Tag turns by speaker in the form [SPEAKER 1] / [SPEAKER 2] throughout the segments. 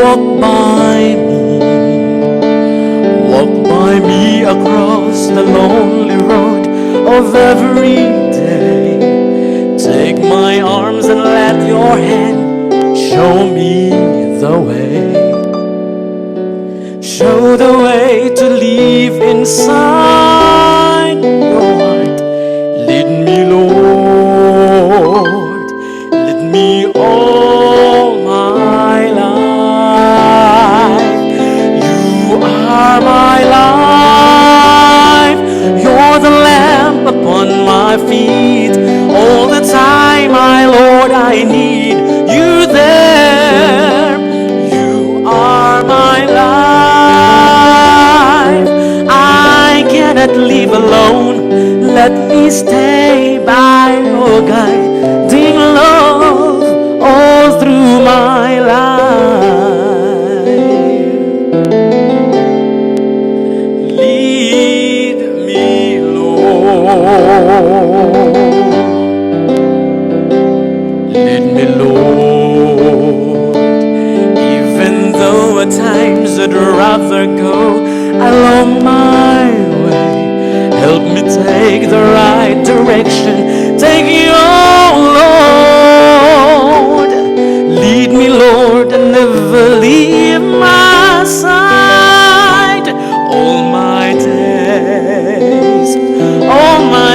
[SPEAKER 1] walk by me, walk by me across the lonely road of every day. Take my arms and let your hand show me the way. Show the way to live inside your heart. Lead me, Lord, lead me all my life. You are my life. You're the lamp upon my feet. All the time, my Lord, I need you there. You are my life. I cannot live alone. Let me stay by your guiding love all through my life. Lead me, Lord. Lead me, Lord. Even though at times I'd rather go along my way, help me take the right direction. Take your Lord. Lead me, Lord, and never leave my side. All my days, all my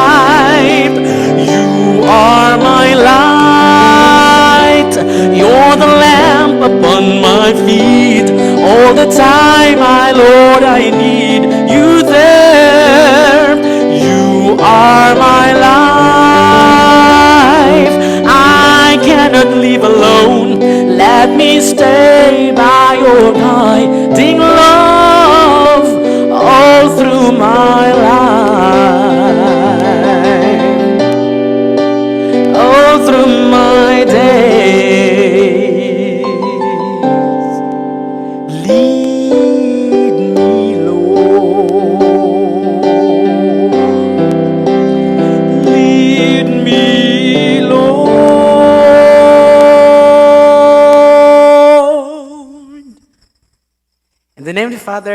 [SPEAKER 1] life. You are my light. You're the lamp upon my feet. All the time, my Lord, I need you there. You are my life. I cannot live alone. Let me stay by your guiding love all through my life, all through my days. Lead me, Lord. Lead me, Lord. In the name of the Father,